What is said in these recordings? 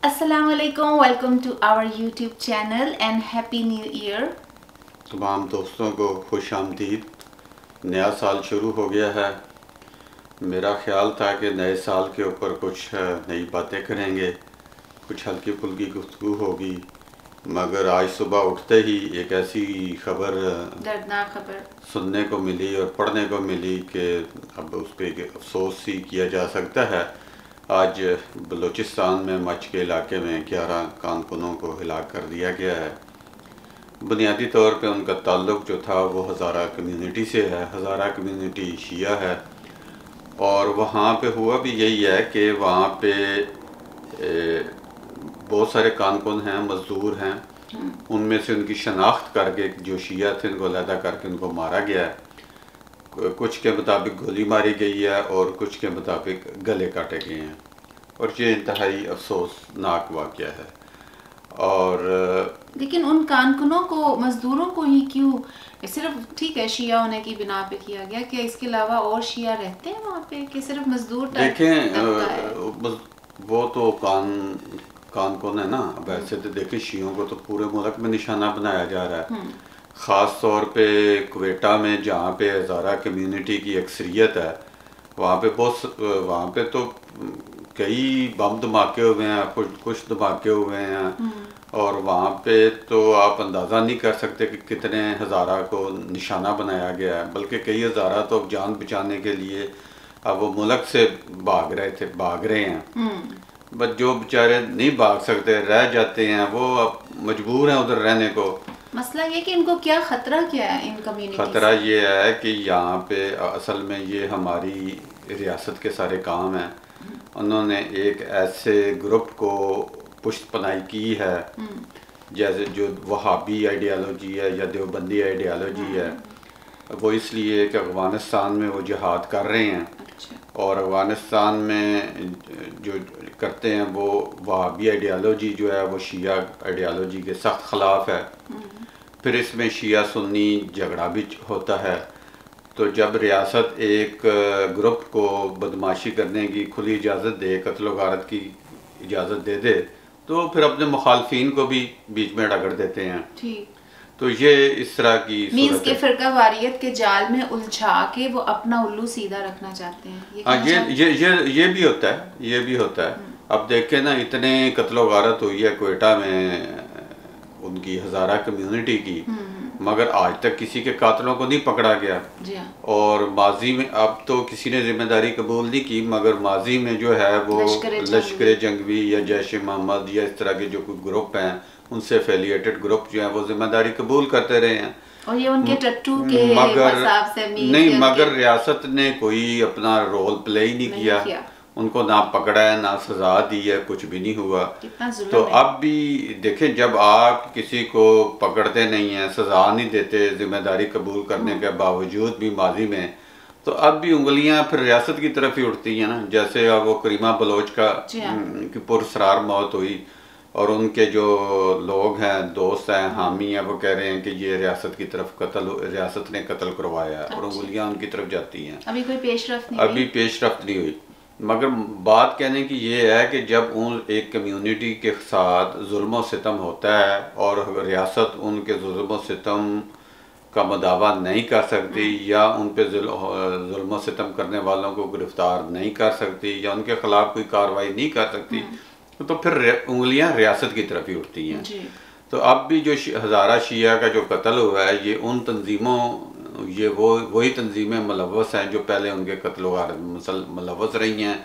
Assalamualaikum, welcome to our YouTube channel and Happy New Year। तमाम दोस्तों को खुश आमदीद। नया साल शुरू हो गया है। मेरा ख्याल था कि नए साल के ऊपर कुछ नई बातें करेंगे, कुछ हल्की फुल्की गुफ्तगू होगी, मगर आज सुबह उठते ही एक ऐसी दर्दनाक खबर सुनने को मिली और पढ़ने को मिली कि अब उस पर अफसोस ही किया जा सकता है। आज बलूचिस्तान में मच के इलाके में 11 कारकुनों को हिलाक कर दिया गया है। बुनियादी तौर पे उनका ताल्लुक़ जो था वो हज़ारा कम्युनिटी से है। हज़ारा कम्युनिटी शिया है और वहाँ पे हुआ भी यही है कि वहाँ पे बहुत सारे कारकुन हैं, मज़दूर हैं, उनमें से उनकी शनाख्त करके जो शिया थे उनको अलहदा करके उनको मारा गया है। कुछ के मुताबिक गोली मारी गई है और कुछ के मुताबिक गले काटे गए हैं और ये इंतहाई अफसोसनाक वाक़या है। और लेकिन उन कारकुनों को, मजदूरों को ही क्यों सिर्फ, ठीक है शिया होने की बिना पे किया गया, क्या इसके अलावा और शिया रहते हैं वहाँ पे कि सिर्फ मजदूर? देखें वो तो कारकुन है ना। वैसे तो देखें शियों को तो पूरे मुल्क में निशाना बनाया जा रहा है। ख़ास तौर पे क्वेटा में जहाँ पे हज़ारा कम्युनिटी की अक्सरियत है, वहाँ पे तो कई बम धमाके हुए हैं, कुछ धमाके हुए हैं और वहाँ पे तो आप अंदाज़ा नहीं कर सकते कि कितने हज़ारा को निशाना बनाया गया है। बल्कि कई हज़ारा तो अब जान बचाने के लिए अब वो मुल्क से भाग रहे हैं। बट जो बेचारे नहीं भाग सकते, रह जाते हैं, वो अब मजबूर हैं उधर रहने को। मसला ये कि इनको क्या खतरा क्या है इन कम्युनिटी से? खतरा ये है कि यहाँ पे असल में ये हमारी रियासत के सारे काम हैं। उन्होंने एक ऐसे ग्रुप को पुष्ट पनाही की है जैसे जो वहाबी आइडियालॉजी है या देवबंदी आइडियालॉजी है। वो इसलिए कि अफ़गानिस्तान में वो जिहाद कर रहे हैं और अफ़गानिस्तान में जो करते हैं वो वहाबी आइडियालॉजी जो है वो शिया आइडियालॉजी के सख्त ख़िलाफ़ है। फिर इसमें शिया सुन्नी झगड़ा भी होता है। तो जब रियासत एक ग्रुप को बदमाशी करने की खुली इजाज़त दे, कत्ल गारत की इजाज़त दे दे, तो फिर अपने मुखालफिन को भी बीच में रगड़ देते हैं। ठीक। तो ये इस तरह की मीन्स के फ़िरका वारियत के जाल में उलझा के वो अपना उल्लू सीधा रखना चाहते हैं। हाँ, ये भी होता है, ये भी होता है। अब देखें ना, इतने कत्ल गारत हुई है क्वेटा में उनकी हज़ारा कम्युनिटी की, मगर आज तक किसी के कातलों को नहीं पकड़ा गया। और माजी में अब तो किसी ने जिम्मेदारी कबूल नहीं की, मगर माजी में जो है वो लश्कर जंगवी या जैश मोहम्मद या इस तरह के जो कोई ग्रुप हैं, उनसे एफिलिएटेड ग्रुप जो हैं वो जिम्मेदारी कबूल करते रहे हैं। और ये उनके टट्टू के मगर रियासत ने कोई अपना रोल प्ले ही नहीं किया। उनको ना पकड़ा है, ना सजा दी है, कुछ भी नहीं हुआ। तो अब भी देखें, जब आप किसी को पकड़ते नहीं हैं, सजा नहीं देते जिम्मेदारी कबूल करने के बावजूद भी माजी में, तो अब भी उंगलियां फिर रियासत की तरफ ही उठती हैं ना। जैसे अब वो करीमा बलोच का की पुरसरार मौत हुई और उनके जो लोग हैं, दोस्त हैं, हामी हैं, वो कह रहे हैं कि ये रियासत की तरफ रियासत ने कत्ल करवाया है और उंगलियां उनकी तरफ जाती हैं। अभी कोई पेशरफ्त नहीं हुई। मगर बात कहने की ये है कि जब उन एक कम्युनिटी के साथ जुल्म सितम होता है और रियासत उनके जुल्म सितम का मदावा नहीं कर सकती या उन पे जुल्म सितम करने वालों को गिरफ्तार नहीं कर सकती या उनके ख़िलाफ़ कोई कार्रवाई नहीं कर सकती, तो फिर उंगलियां रियासत की तरफ ही उठती हैं। तो अब भी जो हज़ारा शिया का जो कत्ल हुआ है, ये उन तंजीमों, ये वही तंजीमें मुलव्वस हैं जो पहले उनके कत्ल मुलव्वस रही हैं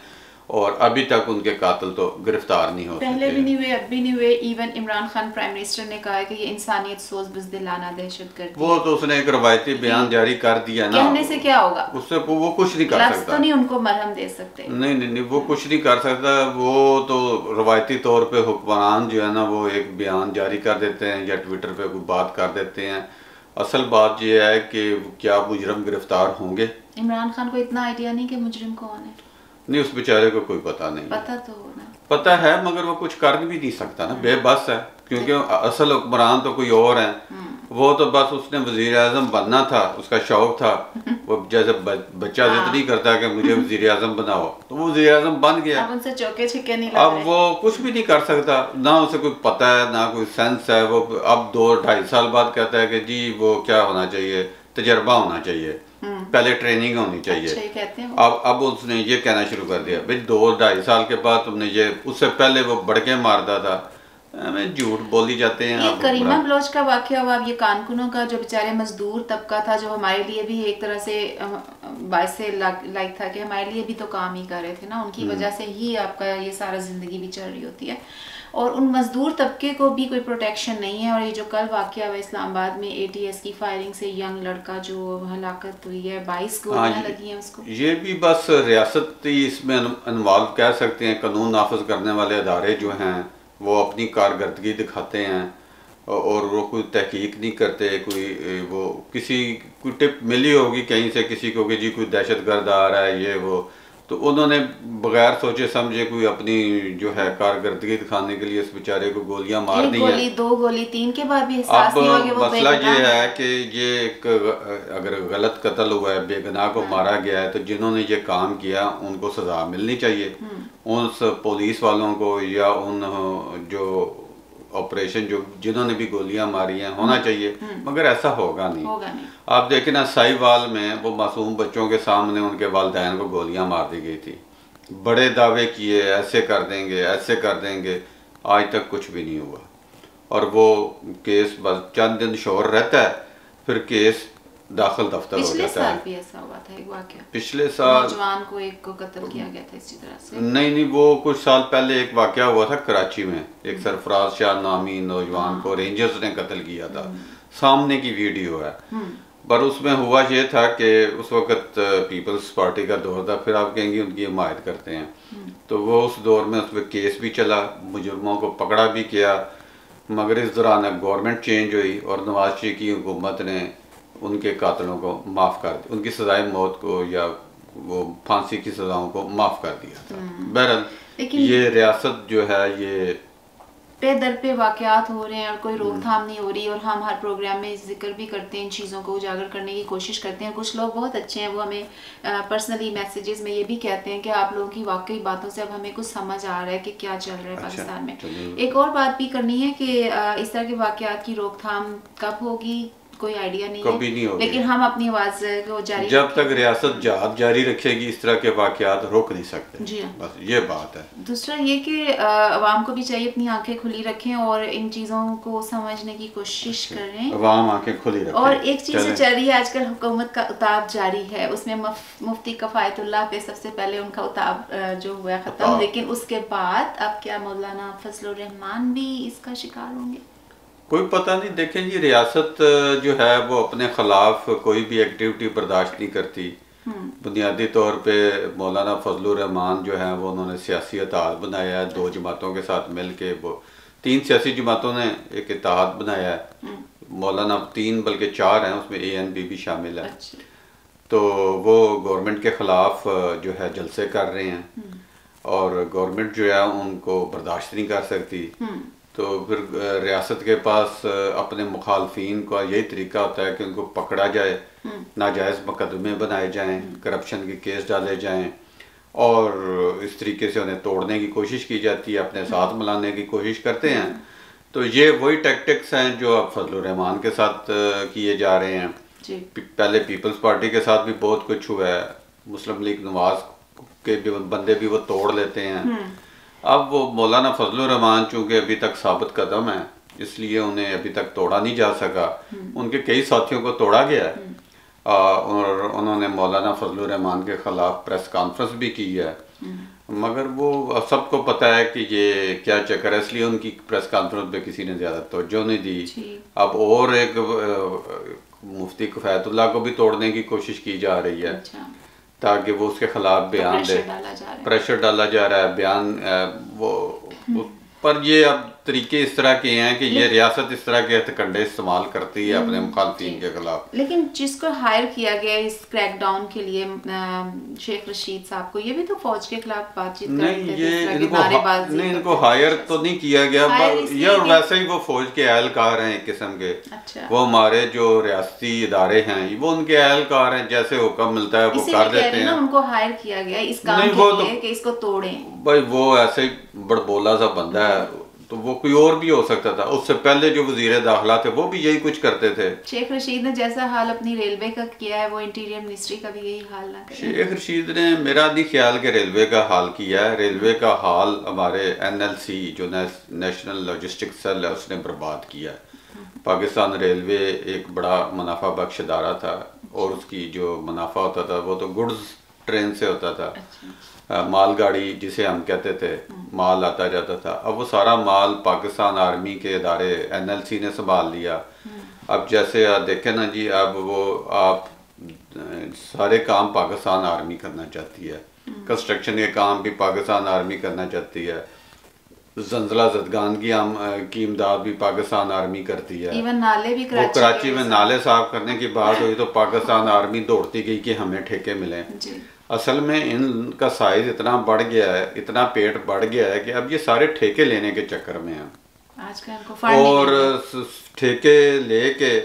और अभी तक उनके कातिल तो गिरफ्तार नहीं होते। पहले भी नहीं हुए, अब भी नहीं हुए। Even Imran Khan prime minister ने कहा है कि ये इंसानियत सोच बुज़दिलाना दहशतगर्दी। वो तो उसने एक रवायती बयान जारी कर दिया ना। कहने से क्या होगा? उससे वो कुछ नहीं कर सकता। तो नहीं उनको मरहम दे सकते। नहीं, वो कुछ नहीं कर सकता। वो तो रवायती तौर पे हुक्मरान जो है ना, वो एक बयान जारी कर देते हैं या ट्विटर पे कोई बात कर देते हैं। असल बात यह है कि क्या मुजरिम गिरफ्तार होंगे? इमरान खान को इतना आइडिया नहीं कि मुजरिम कौन है। नहीं, उस बेचारे को कोई पता नहीं। पता तो होना, पता है, मगर वो कुछ कर भी नहीं सकता ना, बेबस है, क्योंकि असल हुक्मरान तो कोई और है। वो तो बस उसने वजीर आजम बनना था, उसका शौक था। वो जैसे बच्चा जिद नहीं करता कि मुझे वजीर आजम बनाओ, तो वो वजीर आजम बन गया। अब उनसे चौके छिक्के नहीं लग अब रहे। वो कुछ भी नहीं कर सकता, ना उसे कोई पता है ना कोई सेंस है। वो अब 2-2.5 साल बाद कहता है कि जी वो क्या होना चाहिए, तजर्बा होना चाहिए, पहले ट्रेनिंग होनी चाहिए। अच्छा, ये कहते हैं अब उसने ये कहना शुरू कर दिया भाई 2-2.5 साल के बाद तुमने ये, उससे पहले वो बड़के मारता था। हमें झूठ बोली जाते हैं। ये करीना बलोच का वाकया हुआ। अब ये कानकुनों का जो बेचारे मजदूर तबका था, जो हमारे लिए भी एक तरह से बायस से लाइक था कि हमारे लिए भी तो काम ही कर रहे थे ना, उनकी वजह से ही आपका ये सारा जिंदगी भी चल रही होती है। और उन मजदूर तबके को भी कोई प्रोटेक्शन नहीं है। और ये जो कल वाकया हुआ इस्लामाबाद में ATS की फायरिंग से यंग लड़का जो हलाकत हुई है, 22 गोलियां लगी हैं उसको। ये भी बस रियासत ही इसमें इन्वॉल्व कह सकते हैं। कानून नाफिज करने वाले अदारे जो हैं वो अपनी कारकर्दगी दिखाते हैं और वो कोई तहकीक नहीं करते। कोई वो कोई टिप मिली होगी कहीं से किसी को कि जी कोई दहशतगर्द आ रहा है ये वो, तो उन्होंने बगैर सोचे समझे कोई अपनी जो है कारकर्दगी दिखाने के लिए इस बेचारे को गोलियां मार दी हैं। 1 गोली 2 गोली 3 के बाद भी एहसास नहीं हुआ कि वो मसला ये है कि ये एक अगर गलत कत्ल हुआ है, बेगुनाह को मारा गया है, तो जिन्होंने ये काम किया उनको सजा मिलनी चाहिए। उन पुलिस वालों को या उन जो ऑपरेशन जिन्होंने भी गोलियां मारी हैं होना चाहिए, मगर ऐसा होगा नहीं। आप देखें ना, साहिवाल में वो मासूम बच्चों के सामने उनके वालिदैन को गोलियां मार दी गई थी। बड़े दावे किए ऐसे कर देंगे ऐसे कर देंगे, आज तक कुछ भी नहीं हुआ। और वो केस बस चंद दिन शोर रहता है, फिर केस दाखिल दफ्तर हो जाता है। पिछले साल भी ऐसा हुआ था एक वाकया, पिछले साल नौजवान को एक को कत्ल किया गया था इसी तरह से। नहीं, वो कुछ साल पहले एक वाकया हुआ था कराची में, एक सरफराज शाह नामी नौजवान को रेंजर्स ने कत्ल किया था। सामने की वीडियो है। पर उसमें हुआ ये था कि उस वक्त पीपल्स पार्टी का दौर था, फिर आप कहेंगे उनकी हिमायत करते हैं, तो वो उस दौर में उस पर केस भी चला, मुजरमों को पकड़ा भी किया। मगर इस दौरान गवर्नमेंट चेंज हुई और नवाज शरीफ की हुकूमत ने उनके कातलों को माफ़ कर दिया, उनकी सजाए मौत को या वो फांसी की सजाओं को माफ़ कर दिया था। बहरहाल ये रियासत जो है ये पे दर पे वाकयात हो रहे हैं और कोई रोकथाम नहीं हो रही। और हम हर प्रोग्राम में जिक्र भी करते हैं, इन चीज़ों को उजागर करने की कोशिश करते हैं। कुछ लोग बहुत अच्छे हैं, वो हमें पर्सनली मैसेजेस में ये भी कहते हैं कि आप लोगों की वाकई बातों से अब हमें कुछ समझ आ रहा है कि क्या चल रहा है पाकिस्तान में। एक और बात भी करनी है कि इस तरह के वाकयात की रोकथाम कब होगी कोई आइडिया नहीं कभी है, नहीं होगी। लेकिन हम अपनी आवाज़ को जारी, जब तक रियासत जहाद जारी रखेगी इस तरह के वाकयात रोक नहीं सकते। जी बस ये बात है। दूसरा ये कि अवाम को भी चाहिए अपनी आंखें खुली रखें और इन चीज़ों को समझने की कोशिश करें। अवाम आंखें खुली रखें। और एक चीज़ जो चल रही है आजकल, हुकूमत का उताब जारी है, उसमें मुफ्ती कफ़ायतुल्लाह पे सबसे पहले उनका उताब जो हुआ ख़त्म, लेकिन उसके बाद अब क्या मौलाना फजलुर रहमान भी इसका शिकार होंगे? कोई पता नहीं। देखें जी, रियासत जो है वो अपने खिलाफ कोई भी एक्टिविटी बर्दाश्त नहीं करती। बुनियादी तौर पे मौलाना फजलुर रहमान जो है वो उन्होंने सियासी इत्तेहाद बनाया है 2 जमातों के साथ मिल के। वो 3 सियासी जमातों ने एक इत्तेहाद बनाया है। मौलाना 3 बल्कि 4 हैं, उसमें ANP भी शामिल है। तो वो गवर्नमेंट के ख़िलाफ़ जो है जलसे कर रहे हैं और गवर्नमेंट जो है उनको बर्दाश्त नहीं कर सकती। तो फिर रियासत के पास अपने मुखालफिन का यही तरीका होता है कि उनको पकड़ा जाए, नाजायज़ मुकदमे बनाए जाएं, करप्शन के केस डाले जाएं और इस तरीके से उन्हें तोड़ने की कोशिश की जाती है, अपने साथ मिलाने की कोशिश करते हैं। तो ये वही टैक्टिक्स हैं जो अब फजलुर रहमान के साथ किए जा रहे हैं। पहले पीपल्स पार्टी के साथ भी बहुत कुछ हुआ है, मुस्लिम लीग नवाज के भी बंदे भी वो तोड़ लेते हैं। अब वो मौलाना फजलुर रहमान चूँकि अभी तक साबित कदम है, इसलिए उन्हें अभी तक तोड़ा नहीं जा सका। उनके कई साथियों को तोड़ा गया है और उन्होंने मौलाना फजलुर रहमान के ख़िलाफ़ प्रेस कॉन्फ्रेंस भी की है, मगर वो सबको पता है कि ये क्या चक्कर है, इसलिए उनकी प्रेस कॉन्फ्रेंस पे किसी ने ज़्यादा तवज्जो नहीं दी। अब और एक मुफ्ती कफ़ायतुल्लाह को भी तोड़ने की कोशिश की जा रही है ताकि वो उसके खिलाफ बयान दे, प्रेशर डाला जा रहा है बयान वो पर ये अब तरीके इस तरह के हैं कि ये रियासत इस तरह के हथकंडे इस्तेमाल करती है अपने मुखालफिन के खिलाफ। लेकिन जिसको हायर किया गया इस क्रैकडाउन के लिए शेख रशीद साहब को, ये भी तो फौज के खिलाफ बातचीत कर रहे थे, नहीं इनको हायर तो नहीं किया गया, ये वैसे ही वो फौज के एहलकार हैं एक किस्म के। अच्छा। वो हमारे जो रियासती इदारे हैं वो उनके एहलकार हैं, जैसे हुक्म मिलता है वो कर देते हैं। उनको हायर किया गया इस काम के लिए कि इसको तोड़ें। भाई वो ऐसे ही बड़बोला सा बंदा है, तो वो कोई और भी हो सकता था। उससे पहले जो वजीर दाखिला थे वो भी यही कुछ करते थे। शेख रशीद ने जैसा हाल अपनी रेलवे का किया है, वो इंटीरियर मिनिस्ट्री का भी यही हाल ना करे। शेख रशीद ने मेरा नहीं ख्याल के रेलवे का हाल किया है। रेलवे का हाल हमारे NLC जो नेशनल लॉजिस्टिक सेल है उसने बर्बाद किया है। पाकिस्तान रेलवे एक बड़ा मुनाफा बख्श इदारा था और उसकी जो मुनाफा होता था वो तो गुड्स ट्रेन से होता था। मालगाड़ी जिसे हम कहते थे, माल आता जाता था। अब वो सारा माल पाकिस्तान आर्मी के इदारे NLC ने संभाल लिया। अब जैसे आप देखें ना जी, अब वो आप सारे काम पाकिस्तान आर्मी करना चाहती है। कंस्ट्रक्शन के काम भी पाकिस्तान आर्मी करना चाहती है। जंजला जदगान की इमदाद भी पाकिस्तान आर्मी करती है। इवन नाले भी कराची में नाले साफ करने की बात हुई तो पाकिस्तान आर्मी दौड़ती गई कि हमें ठेके मिले। असल में इनका साइज इतना बढ़ गया है, इतना पेट बढ़ गया है कि अब ये सारे ठेके लेने के चक्कर में हैं। और ठेके लेके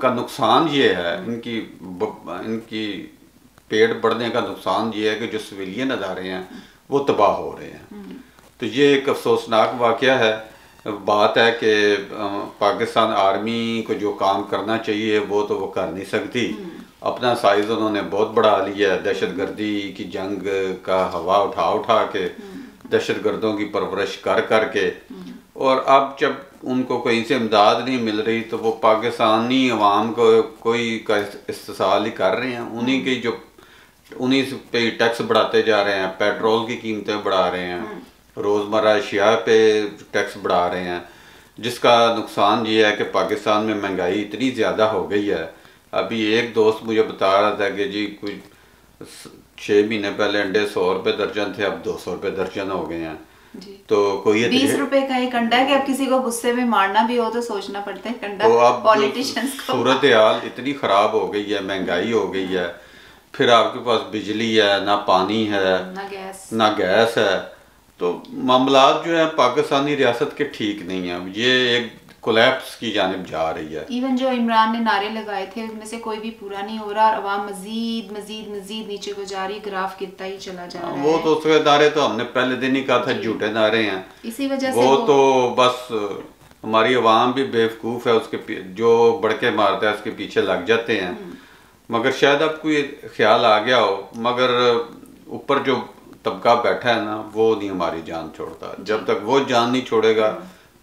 का नुकसान ये है, इनकी पेट बढ़ने का नुकसान ये है कि जो सिविलियन अदारे हैं वो तबाह हो रहे हैं। तो ये एक अफसोसनाक वाक़या है। बात है कि पाकिस्तान आर्मी को जो काम करना चाहिए वो तो वो कर नहीं सकती। अपना साइज उन्होंने बहुत बढ़ा लिया है। दहशतगर्दी की जंग का हवा उठा के दहशतगर्दों की परवरिश कर के, और अब जब उनको कहीं से इमदाद नहीं मिल रही तो वो पाकिस्तानी अवाम को कोई का इस्तेसाल ही कर रहे हैं। उन्हीं पे टैक्स बढ़ाते जा रहे हैं, पेट्रोल की कीमतें बढ़ा रहे हैं, रोज़मर्रा अशिया पे टैक्स बढ़ा रहे हैं, जिसका नुकसान ये है कि पाकिस्तान में महंगाई इतनी ज़्यादा हो गई है। अभी एक दोस्त मुझे बता रहा था कि जी कुछ 6 महीने पहले अंडे 100 रुपये दर्जन थे, अब 200 रुपये दर्जन हो गए हैं। तो कोई 20 रुपए का एक अंडा है कि अब किसी को गुस्से में मारना भी हो तो सोचना पड़ता है अंडा। तो अब पॉलिटिशियंस को सूरत हाल इतनी ख़राब हो गई है, महंगाई हो गई है, फिर आपके पास बिजली है ना, पानी है ना गैस है, तो मामलात जो है पाकिस्तानी रियासत के ठीक नहीं है। ये एक कोलैप्स की जानिब जा रही है। इवन जो इमरान ने नारे लगाए थे उनमें से कोई भी पूरा नहीं हो रहा और अवाम मजीद मजीद मजीद नीचे को जा रही, ग्राफ गिरता ही चला जा रहा है। वो तो उसके नारे तो हमने पहले दिन ही कहा था झूठे नारे हैं। इसी वजह से वो तो बस हमारी अवाम भी बेवकूफ़ है, उसके जो बड़के मारता है उसके पीछे लग जाते हैं। मगर शायद आपको ये ख्याल आ गया हो, मगर ऊपर जो तबका बैठा है ना वो नहीं हमारी जान छोड़ता। जब तक वो जान नहीं छोड़ेगा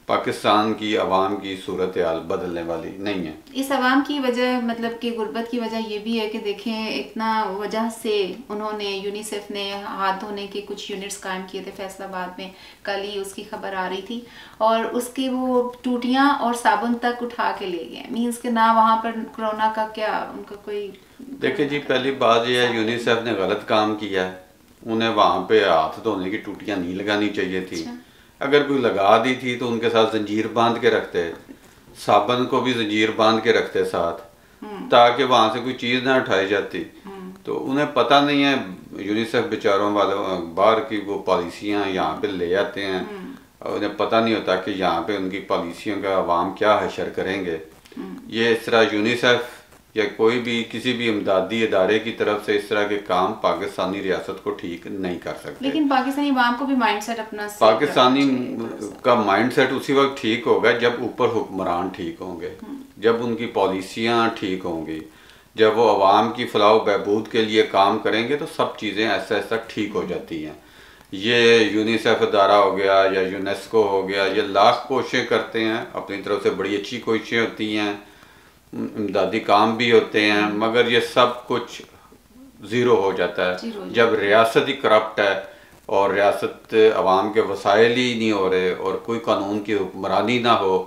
पाकिस्तान की अवाम की सूरत हाल बदलने वाली नहीं है। इस अवाम की वजह मतलब कि गुर्बत की वजह ये भी है कि देखें इतना वजह से उन्होंने यूनिसेफ ने हाथ धोने के कुछ यूनिट्स कायम किए थे फैसलाबाद में। कल ही उसकी खबर आ रही थी और उसकी वो टूटियां और साबुन तक उठा के ले गए। मीन्स के ना वहाँ पर कोरोना का क्या उनका कोई। देखिए जी, पहली बात यह है यूनिसेफ ने गलत काम किया है। उन्हें वहाँ पे हाथ धोने की टूटियाँ नहीं लगानी चाहिए थी। अगर कोई लगा दी थी तो उनके साथ जंजीर बांध के रखते, साबुन को भी जंजीर बांध के रखते साथ, ताकि वहाँ से कोई चीज़ ना उठाई जाती। तो उन्हें पता नहीं है, यूनिसेफ बेचारों वालों बाहर की वो पॉलिसियाँ यहाँ पे ले आते हैं और उन्हें पता नहीं होता कि यहाँ पे उनकी पॉलिसियों का अवाम क्या हशर करेंगे। ये इस तरह यूनिसेफ या कोई भी किसी भी इमदादी इदारे की तरफ से इस तरह के काम पाकिस्तानी रियासत को ठीक नहीं कर सकते। लेकिन पाकिस्तानी अवाम को भी माइंडसेट अपना पाकिस्तानी का माइंडसेट उसी वक्त ठीक होगा जब ऊपर हुक्मरान ठीक होंगे, जब उनकी पॉलिसियाँ ठीक होंगी, जब वो अवाम की फलाह बहबूद के लिए काम करेंगे तो सब चीज़ें ऐसा ऐसा ठीक हो जाती हैं। ये यूनिसेफ इदारा हो गया या यूनेस्को हो गया, ये लाख कोशिशें करते हैं, अपनी तरफ से बड़ी अच्छी कोशिशें होती हैं, इमदादी काम भी होते हैं, मगर ये सब कुछ ज़ीरो हो जाता है जब रियासत ही करप्ट है और रियासत अवाम के वसाइल ही नहीं हो रहे और कोई कानून की हुक्मरानी ना हो।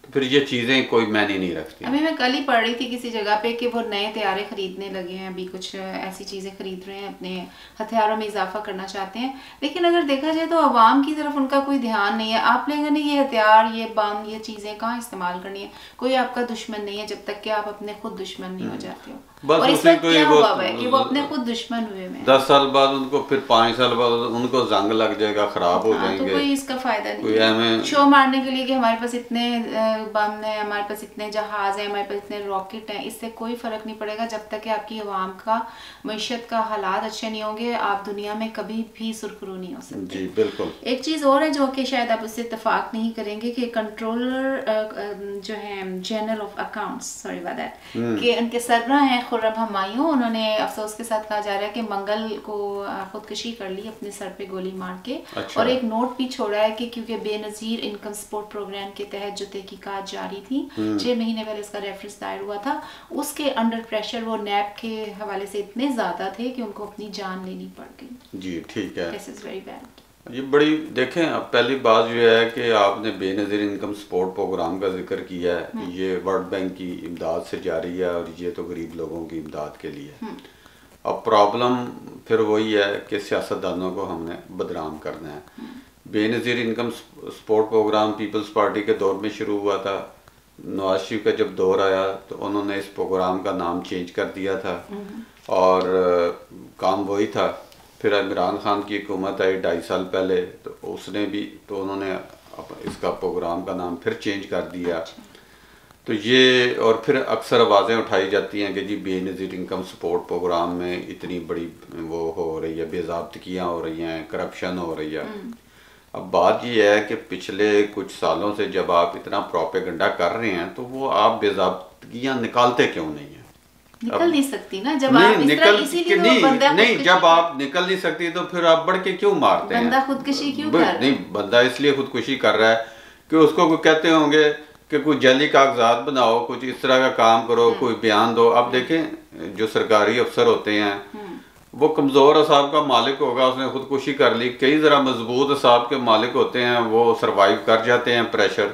फिर ये चीज़ें कोई मायने नहीं रखती। अभी मैं कल ही पढ़ रही थी किसी जगह पे कि वो नए तैयारे खरीदने लगे हैं, अभी कुछ ऐसी चीज़ें खरीद रहे हैं, अपने हथियारों में इजाफा करना चाहते हैं। लेकिन अगर देखा जाए तो आवाम की तरफ उनका कोई ध्यान नहीं है। आप लोगों ने ये हथियार, ये बम, ये चीज़ें कहाँ इस्तेमाल करनी है? कोई आपका दुश्मन नहीं है जब तक कि आप अपने खुद दुश्मन नहीं हो जाते हो। बस और इस उसी वक्त को क्या वो हुआ है कि वो अपने खुद दुश्मन हुए हैं। 10 साल बाद उनको, फिर 5 साल बाद उनको जंग लग जाएगा, खराब हो हाँ, जाएंगे। तो कोई इसका फायदा नहीं कोई है हमें शो मारने के लिए कि हमारे पास इतने बम है, हमारे पास इतने जहाज है, हमारे पास इतने रॉकेट हैं। इससे कोई फर्क नहीं पड़ेगा जब तक कि आपकी आवाम का मईशत का हालात अच्छे नहीं होंगे। आप दुनिया में कभी भी सुरखरू नहीं हो सकते। जी बिल्कुल। एक चीज़ और है जो कि शायद आप उससे इत्तेफाक नहीं करेंगे कि कंट्रोलर जो है जनरल ऑफ अकाउंट्स, सॉरी बात है कि उनके सरबराह हैं खुर्रम हमायूं, उन्होंने अफसोस के साथ कहा जा रहा है कि मंगल को खुदकुशी कर ली अपने सर पे गोली मार के। अच्छा। और एक नोट भी छोड़ा है कि क्योंकि बेनज़ीर इनकम सपोर्ट प्रोग्राम के तहत जो तहकीकात जारी थी, 6 महीने पहले इसका रेफरेंस दायर हुआ था, उसके अंडर प्रेशर वो नैब के हवाले से इतने ज़्यादा थे कि उनको अपनी जान लेनी पड़ गई। जी ठीक है। This is very bad. ये बड़ी देखें, अब पहली बात ये है कि आपने बेनज़ीर इनकम सपोर्ट प्रोग्राम का जिक्र किया है। ये वर्ल्ड बैंक की इमदाद से जारी है और ये तो गरीब लोगों की इमदाद के लिए। अब प्रॉब्लम फिर वही है कि सियासतदानों को हमने बदनाम करना है। Benazir income support programme Peoples Party के दौर में शुरू हुआ था। नवाज शरीफ का जब दौर आया तो उन्होंने इस प्रोग्राम का नाम चेंज कर दिया था और काम वही था। फिर इमरान खान की हुकूमत आई 2.5 साल पहले, तो उसने भी, तो उन्होंने इसका प्रोग्राम का नाम फिर चेंज कर दिया। तो ये, और फिर अक्सर आवाज़ें उठाई जाती हैं कि जी बेनज़ीर इनकम सपोर्ट प्रोग्राम में इतनी बड़ी वो हो रही है, बेज़ाब्तगियाँ हो रही हैं, करप्शन हो रही है। अब बात ये है कि पिछले कुछ सालों से जब आप इतना प्रोपेगेंडा कर रहे हैं तो वो आप बेज़ाब्तगियाँ निकालते क्यों नहीं हैं? निकल नहीं सकती ना जब नहीं, आप इस तरह, निकल इसीलिए तो नहीं, बंदा नहीं जब आप निकल नहीं सकती तो फिर आप बढ़ के क्यों मारते हैं? बंदा खुदकुशी क्यों कर रहा है? नहीं, बंदा इसलिए खुदकुशी कर रहा है कि उसको कोई कहते होंगे कि कोई जली कागजात बनाओ, कुछ इस तरह का काम करो, कोई बयान दो। अब देखें जो सरकारी अफसर होते हैं वो कमज़ोर असाब का मालिक होगा, उसने खुदकुशी कर ली। कई ज़रा मजबूत असाब के मालिक होते हैं, वो सरवाइव कर जाते हैं प्रेशर,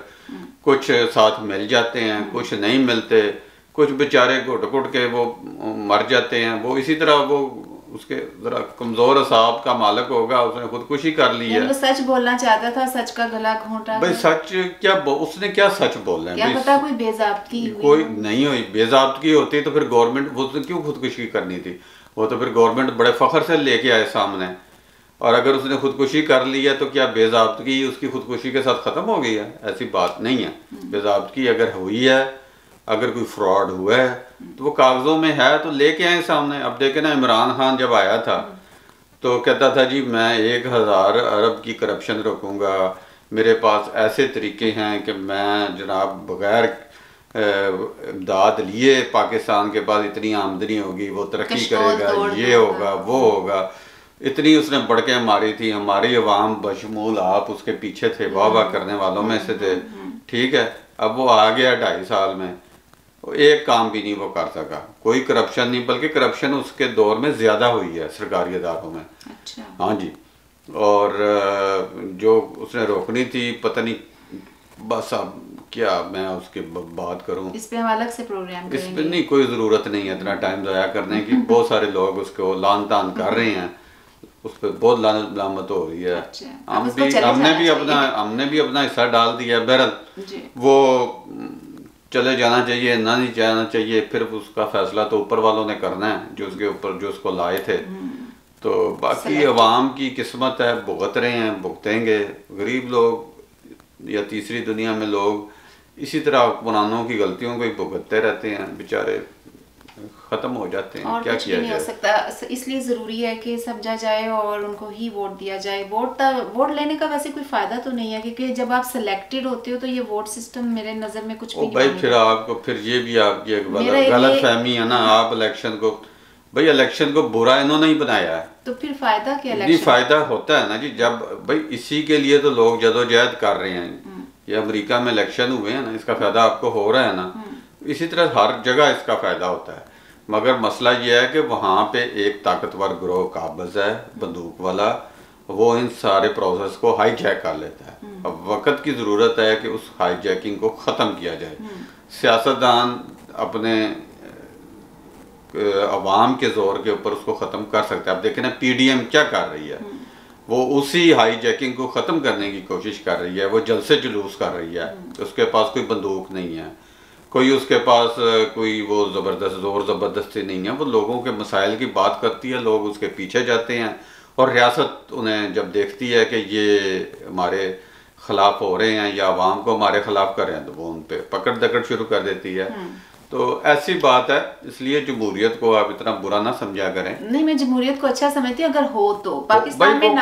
कुछ साथ मिल जाते हैं, कुछ नहीं मिलते, कुछ बेचारे घुट घुट के वो मर जाते हैं। वो इसी तरह वो उसके जरा कमजोर असाब का मालिक होगा, उसने खुदकुशी कर ली है। वो सच बोलना चाहता था, सच का गला घोंटा। भाई सच क्या उसने क्या सच बोलना है? क्या पता कोई बेज़ाब्तगी कोई नहीं हुई। बेज़ाब्तगी होती तो फिर गवर्नमेंट, वो क्यों खुदकुशी करनी थी? वो तो फिर गवर्नमेंट बड़े फख्र से लेके आए सामने। और अगर उसने खुदकुशी कर ली है तो क्या बेज़ाब्तगी उसकी खुदकुशी के साथ ख़त्म हो गई है? ऐसी बात नहीं है। बेज़ाब्तगी अगर हुई है, अगर कोई फ्रॉड हुआ है तो वो कागज़ों में है तो लेके आए सामने। अब देखे ना, इमरान खान जब आया था तो कहता था जी मैं 1000 अरब की करप्शन रोकूंगा, मेरे पास ऐसे तरीके हैं कि मैं जनाब बगैर इमदाद लिए पाकिस्तान के पास इतनी आमदनी होगी, वो तरक्की करेगा, ये होगा, वो होगा। इतनी उसने बढ़के मारी थी। हमारी अवाम बशमूल आप उसके पीछे थे, वाह वाह करने वालों में से थे। ठीक है, अब वो आ गया 2.5 साल में, एक काम भी नहीं वो कर सका। कोई करप्शन नहीं, बल्कि करप्शन उसके दौर में ज़्यादा हुई है सरकारी इदारों में। अच्छा। हाँ जी। और जो उसने रोकनी थी पता नहीं, बस अब क्या मैं उसके बात करूं, इस पे हम अलग से प्रोग्राम करेंगे। इस पे नहीं, कोई ज़रूरत नहीं है इतना टाइम ज़ाया करने की। बहुत सारे लोग उसको लान तान कर रहे हैं, उस पर बहुत लानत हो रही है। अच्छा। हमने भी अपना हिस्सा डाल दिया। बहरहाल वो चले जाना चाहिए, ना नहीं जाना चाहिए, फिर उसका फैसला तो ऊपर वालों ने करना है, जो उसके ऊपर जो उसको लाए थे। तो बाकी अवाम की किस्मत है, भुगत रहे हैं, भुगतेंगे। गरीब लोग या तीसरी दुनिया में लोग इसी तरह हुक्मरानों की गलतियों को ही भुगतते रहते हैं, बेचारे खत्म हो जाते हैं। और क्या कुछ किया नहीं हो सकता। इसलिए ज़रूरी है कि समझा जाए और उनको ही वोट दिया जाए। वोट लेने का वैसे कोई फ़ायदा तो नहीं है, क्योंकि जब आप सिलेक्टेड होते हो तो ये वोट सिस्टम मेरे नज़र में कुछ भी भाई फिर आपको फिर ये भी आपकी एक गलत फहमी है ना। आप इलेक्शन को, भाई इलेक्शन को बुरा इन्होंने ही बनाया है, तो फिर फ़ायदा क्या? जी फ़ायदा होता है ना जी, जब भाई इसी के लिए तो लोग जदोजहद कर रहे हैं। ये अमेरिका में इलेक्शन हुए हैं ना, इसका फ़ायदा आपको हो रहा है ना। इसी तरह हर जगह इसका फ़ायदा होता है। मगर मसला ये है कि वहाँ पे एक ताकतवर गिरोह काबिज़ है, बंदूक वाला, वो इन सारे प्रोसेस को हाईजैक कर लेता है। अब वक्त की ज़रूरत है कि उस हाईजैकिंग को ख़त्म किया जाए। सियासतदान अपने अवाम के जोर के ऊपर उसको ख़त्म कर सकते हैं। अब देखें ना पीडीएम क्या कर रही है, वो उसी हाईजैकिंग को ख़त्म करने की कोशिश कर रही है। वो जलसे जुलूस कर रही है, उसके पास कोई बंदूक नहीं है, कोई उसके पास कोई वो ज़बरदस्ती नहीं है। वो लोगों के मसाइल की बात करती है, लोग उसके पीछे जाते हैं और रियासत उन्हें जब देखती है कि ये हमारे ख़िलाफ़ हो रहे हैं या आवाम को हमारे ख़िलाफ़ कर रहे हैं तो वो उन पर पकड़ दकड़ शुरू कर देती है। तो ऐसी बात है, इसलिए जमहूरियत को आप इतना बुरा ना समझा करें। नहीं, मैं जमहूरियत को अच्छा समझती हूँ अगर हो तो। पाकिस्तान में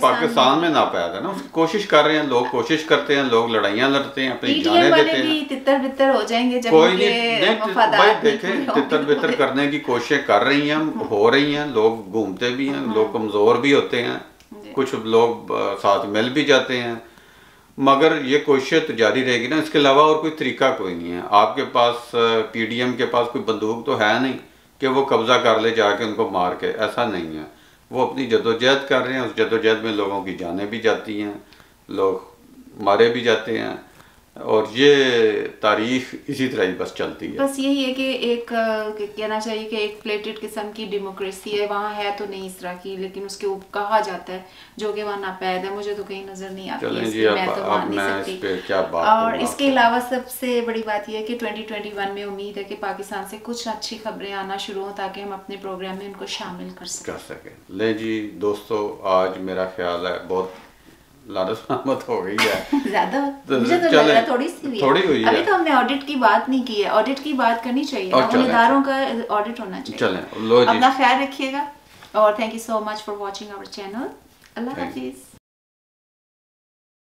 पाकिस्तान में नापैद है ना, उसकी कोशिश कर रहे हैं लोग, कोशिश करते हैं लोग, लड़ाइयाँ लड़ते हैं, अपनी जाने देते हैं। तितर बितर हो जाएंगे जब कोई नहीं। भाई देखें, तितर बितर करने की कोशिश कर रही हैं, हो रही हैं, लोग घूमते भी हैं, लोग कमज़ोर भी होते हैं, कुछ लोग साथ मिल भी जाते हैं, मगर ये कोशिश तो जारी रहेगी ना। इसके अलावा और कोई तरीका कोई नहीं है। आपके पास पीडीएम के पास कोई बंदूक तो है नहीं कि वो कब्जा कर ले जाके उनको मार के, ऐसा नहीं है। वो अपनी जदोजहद कर रहे हैं, उस जदोजहद में लोगों की जानें भी जाती हैं, लोग मारे भी जाते हैं, और ये तारीख इसी तरह ही बस चलती है। बस यही है कि एक कहना चाहिए कि एक प्लेटेड किस्म की डेमोक्रेसी है, वहाँ है तो नहीं इस तरह की, लेकिन उसके ऊपर कहा जाता है जो कि वहाँ नापैद है। मुझे तो कहीं नजर नहीं आती है, मैं तो मान नहीं सकती। क्या बात और इसके अलावा सबसे बड़ी बात यह है कि 2021 में उम्मीद है कि पाकिस्तान से कुछ अच्छी खबरें आना शुरू हों ताकि हम अपने प्रोग्राम में उनको शामिल कर सकें। ले जी दोस्तों, आज मेरा ख्याल है बहुत लानत हो गई है ज्यादा, मुझे तो लग रहा है थोड़ी हुई है। अभी तो हमने ऑडिट की बात नहीं की है, ऑडिट की बात करनी चाहिए, उन इदारों का ऑडिट होना चाहिए। चलें, लो जी, अपना ख्याल रखिएगा और thank you so much for watching our channel. अल्लाह हाफिज।